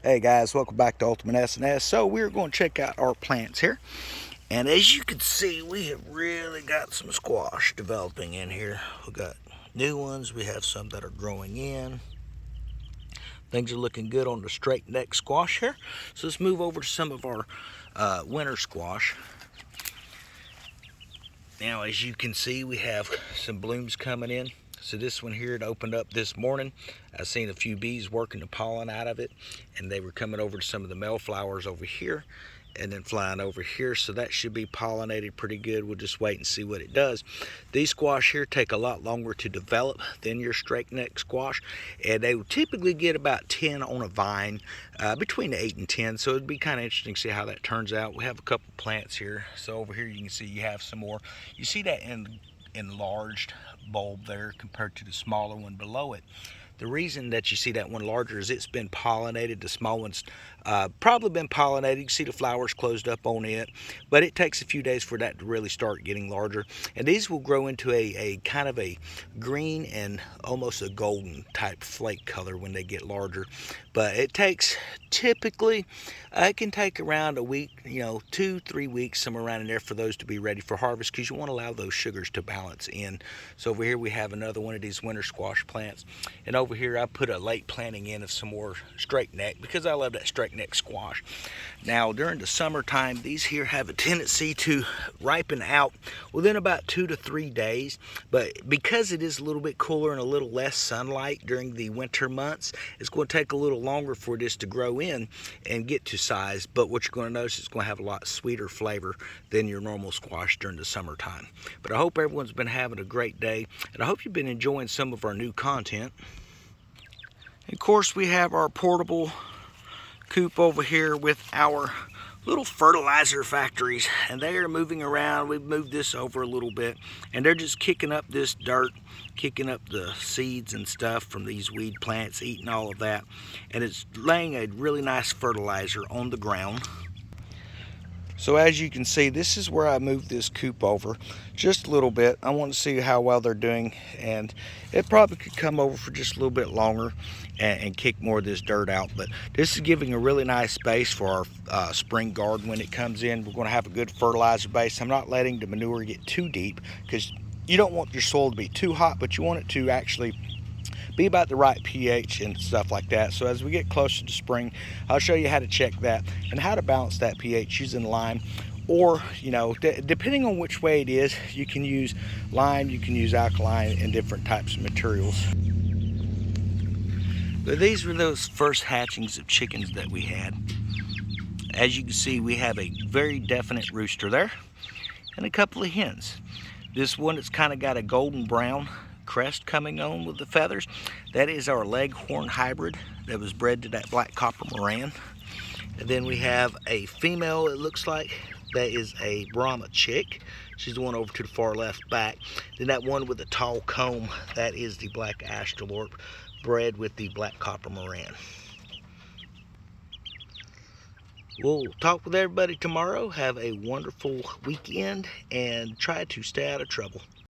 Hey guys, welcome back to Ultimate S&S. So we're going to check out our plants here. And as you can see, we have really got some squash developing in here. We've got new ones. We have some that are growing in. Things are looking good on the straight neck squash here. So let's move over to some of our winter squash. Now, as you can see, we have some blooms coming in. So this one here, it opened up this morning. I've seen a few bees working the pollen out of it, and they were coming over to some of the male flowers over here and then flying over here. So that should be pollinated pretty good. We'll just wait and see what it does. These squash here take a lot longer to develop than your straight neck squash, and they will typically get about 10 on a vine, between 8 and 10. So it'd be kind of interesting to see how that turns out. We have a couple plants here. So over here you can see you have some more. You see that enlarged bulb there compared to the smaller one below it. The reason that you see that one larger is it's been pollinated. The small one's probably been pollinated. You can see the flowers closed up on it, but it takes a few days for that to really start getting larger. And these will grow into a kind of a green and almost a golden type flake color when they get larger. But it takes typically, it can take around a week, 2-3 weeks, somewhere around in there for those to be ready for harvest, because you want to allow those sugars to balance in. So over here we have another one of these winter squash plants, and over here I put a late planting in of some more straight neck because I love that straight neck squash. Now during the summertime, these here have a tendency to ripen out within about 2 to 3 days, but because it is a little bit cooler and a little less sunlight during the winter months, it's going to take a little longer for this to grow in and get to size. But what you're going to notice, it's going to have a lot sweeter flavor than your normal squash during the summertime. But I hope everyone's been having a great day, and I hope you've been enjoying some of our new content. Of course, we have our portable coop over here with our little fertilizer factories, and they are moving around. We've moved this over a little bit, and they're just kicking up this dirt, kicking up the seeds and stuff from these weed plants, eating all of that, and it's laying a really nice fertilizer on the ground. So as you can see, this is where I moved this coop over just a little bit. I want to see how well they're doing, and it probably could come over for just a little bit longer and kick more of this dirt out. But this is giving a really nice space for our spring garden when it comes in. We're going to have a good fertilizer base. I'm not letting the manure get too deep because you don't want your soil to be too hot, but you want it to actually be about the right pH and stuff like that. So as we get closer to spring, I'll show you how to check that and how to balance that pH using lime, or depending on which way it is, you can use lime, you can use alkaline, and different types of materials. But these were those first hatchings of chickens that we had. As you can see, we have a very definite rooster there and a couple of hens. This one that's kind of got a golden brown crest coming on with the feathers, that is our leghorn hybrid that was bred to that black copper Moran. And then we have a female, it looks like, that is a Brahma chick. She's the one over to the far left back. Then that one with the tall comb, that is the black astrolorp, bred with the black copper Moran. We'll talk with everybody tomorrow. Have a wonderful weekend and try to stay out of trouble.